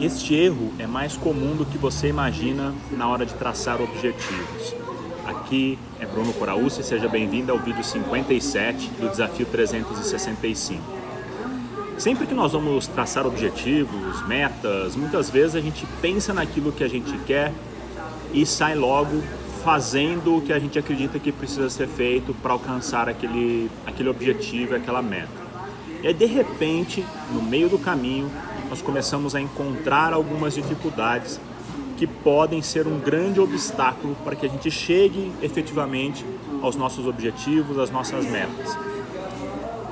Este erro é mais comum do que você imagina na hora de traçar objetivos. Aqui é Bruno Coraúci, seja bem-vindo ao vídeo 57 do Desafio 365. Sempre que nós vamos traçar objetivos, metas, muitas vezes a gente pensa naquilo que a gente quer e sai logo fazendo o que a gente acredita que precisa ser feito para alcançar aquele objetivo, aquela meta. E aí, de repente, no meio do caminho, nós começamos a encontrar algumas dificuldades que podem ser um grande obstáculo para que a gente chegue efetivamente aos nossos objetivos, às nossas metas.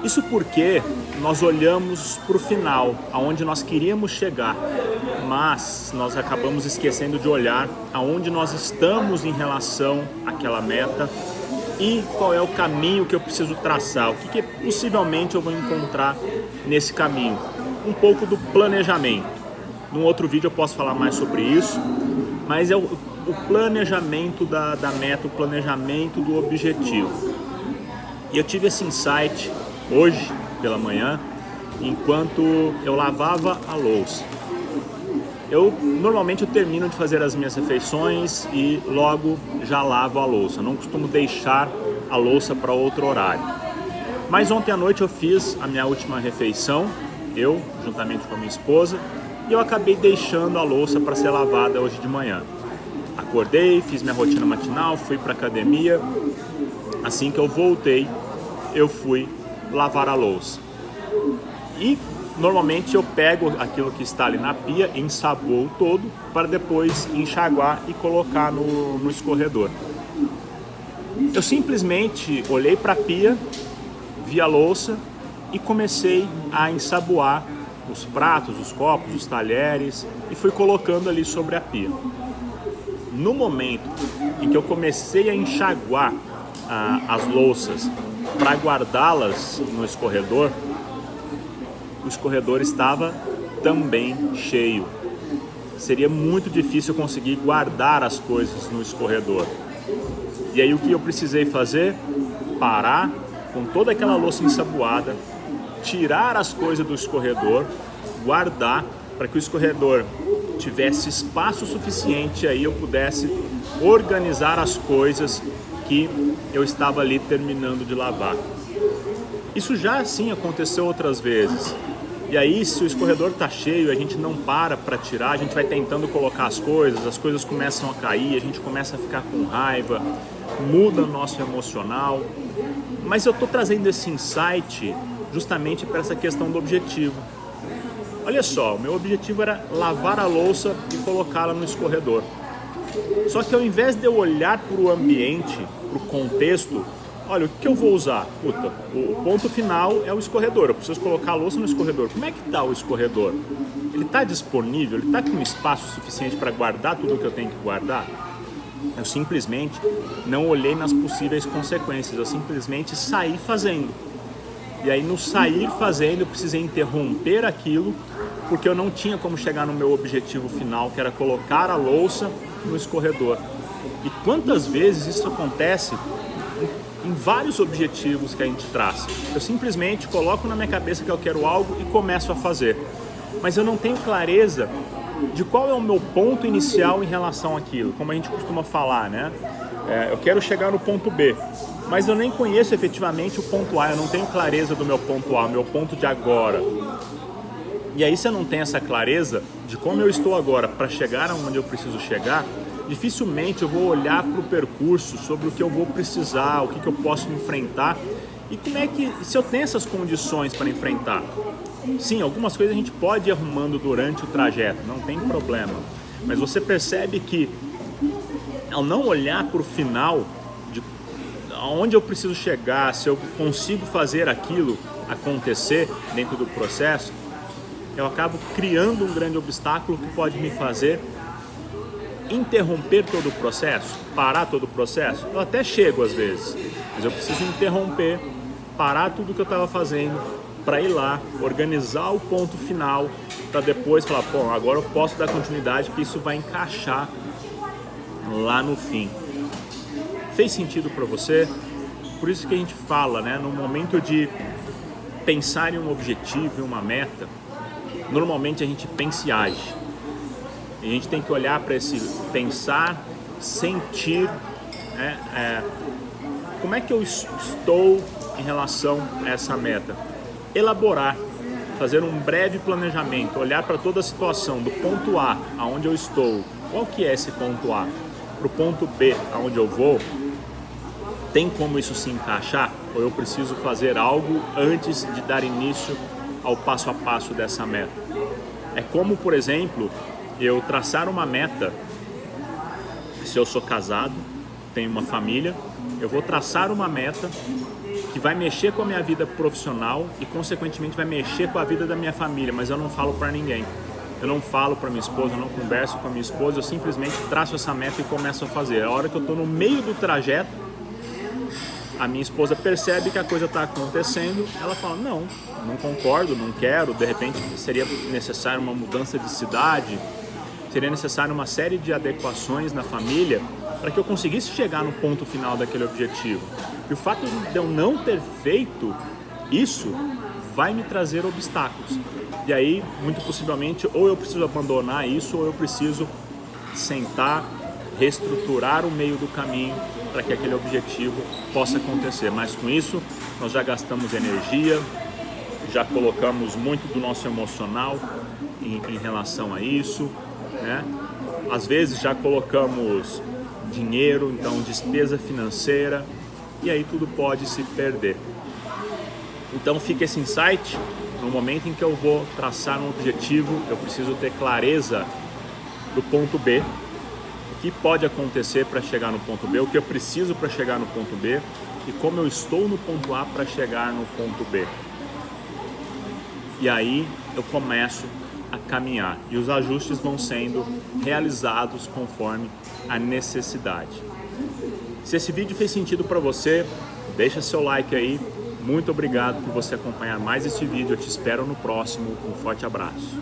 Isso porque nós olhamos para o final, aonde nós queríamos chegar, mas nós acabamos esquecendo de olhar aonde nós estamos em relação àquela meta e qual é o caminho que eu preciso traçar, o que possivelmente eu vou encontrar nesse caminho. Um pouco do planejamento. Num outro vídeo eu posso falar mais sobre isso, mas é o planejamento da meta, o planejamento do objetivo. E eu tive esse insight hoje pela manhã, enquanto eu lavava a louça. Normalmente eu termino de fazer as minhas refeições e logo já lavo a louça. Não costumo deixar a louça para outro horário. Mas ontem à noite eu fiz a minha última refeição, eu juntamente com a minha esposa, e eu acabei deixando a louça para ser lavada hoje de manhã. Acordei, fiz minha rotina matinal, fui para a academia. Assim que eu voltei, eu fui lavar a louça. E normalmente eu pego aquilo que está ali na pia, ensaboo todo, para depois enxaguar e colocar no escorredor. Eu simplesmente olhei para a pia, vi a louça e comecei a ensaboar os pratos, os copos, os talheres e fui colocando ali sobre a pia. No momento em que eu comecei a enxaguar as louças para guardá-las no escorredor, o escorredor estava também cheio. Seria muito difícil eu conseguir guardar as coisas no escorredor. E aí o que eu precisei fazer? Parar com toda aquela louça ensaboada, tirar as coisas do escorredor, guardar para que o escorredor tivesse espaço suficiente e aí eu pudesse organizar as coisas que eu estava ali terminando de lavar. Isso já assim aconteceu outras vezes. E aí, se o escorredor está cheio, a gente não para tirar, a gente vai tentando colocar as coisas começam a cair, a gente começa a ficar com raiva, muda o nosso emocional. Mas eu estou trazendo esse insight justamente para essa questão do objetivo. Olha só, o meu objetivo era lavar a louça e colocá-la no escorredor. Só que ao invés de eu olhar para o ambiente, para o contexto, olha, o que eu vou usar? Puta, o ponto final é o escorredor, eu preciso colocar a louça no escorredor. Como é que está o escorredor? Ele está disponível? Ele está com espaço suficiente para guardar tudo o que eu tenho que guardar? Eu simplesmente não olhei nas possíveis consequências, eu simplesmente saí fazendo. E aí no sair fazendo eu precisei interromper aquilo, porque eu não tinha como chegar no meu objetivo final, que era colocar a louça no escorredor. E quantas vezes isso acontece em vários objetivos que a gente traça? Eu simplesmente coloco na minha cabeça que eu quero algo e começo a fazer. Mas eu não tenho clareza de qual é o meu ponto inicial em relação àquilo, como a gente costuma falar, né? Eu quero chegar no ponto B, mas eu nem conheço efetivamente o ponto A, eu não tenho clareza do meu ponto A, meu ponto de agora. E aí, se eu não tenho essa clareza de como eu estou agora para chegar aonde eu preciso chegar, dificilmente eu vou olhar para o percurso sobre o que eu vou precisar, o que eu posso enfrentar e como é que, se eu tenho essas condições para enfrentar. Sim, algumas coisas a gente pode ir arrumando durante o trajeto, não tem problema. Mas você percebe que ao não olhar para o final, de aonde eu preciso chegar, se eu consigo fazer aquilo acontecer dentro do processo, eu acabo criando um grande obstáculo que pode me fazer interromper todo o processo, parar todo o processo. Eu até chego às vezes, mas eu preciso interromper, parar tudo que eu estava fazendo para ir lá, organizar o ponto final, para depois falar, bom, agora eu posso dar continuidade, que isso vai encaixar lá no fim. Fez sentido para você? Por isso que a gente fala, né, no momento de pensar em um objetivo, em uma meta, normalmente a gente pensa e age. A gente tem que olhar para esse pensar, sentir, como é que eu estou em relação a essa meta. Elaborar, fazer um breve planejamento, olhar para toda a situação, do ponto A, aonde eu estou, qual que é esse ponto A, para o ponto B, aonde eu vou, tem como isso se encaixar? Ou eu preciso fazer algo antes de dar início ao passo a passo dessa meta? É como, por exemplo, eu traçar uma meta. Se eu sou casado, tenho uma família, eu vou traçar uma meta que vai mexer com a minha vida profissional e, consequentemente, vai mexer com a vida da minha família, mas eu não falo para ninguém. Eu não falo para minha esposa, eu não converso com a minha esposa, eu simplesmente traço essa meta e começo a fazer. A hora que eu estou no meio do trajeto, a minha esposa percebe que a coisa está acontecendo, ela fala, não concordo, não quero, de repente seria necessário uma mudança de cidade, seria necessário uma série de adequações na família para que eu conseguisse chegar no ponto final daquele objetivo. E o fato de eu não ter feito isso vai me trazer obstáculos. E aí, muito possivelmente, ou eu preciso abandonar isso, ou eu preciso sentar, reestruturar o meio do caminho para que aquele objetivo possa acontecer. Mas com isso, nós já gastamos energia, já colocamos muito do nosso emocional em relação a isso, né? Às vezes já colocamos dinheiro, então despesa financeira, e aí tudo pode se perder. Então fica esse insight: no momento em que eu vou traçar um objetivo, eu preciso ter clareza do ponto B, o que pode acontecer para chegar no ponto B, o que eu preciso para chegar no ponto B e como eu estou no ponto A para chegar no ponto B. E aí eu começo a caminhar e os ajustes vão sendo realizados conforme a necessidade. Se esse vídeo fez sentido para você, deixa seu like aí. Muito obrigado por você acompanhar mais esse vídeo. Eu te espero no próximo. Um forte abraço.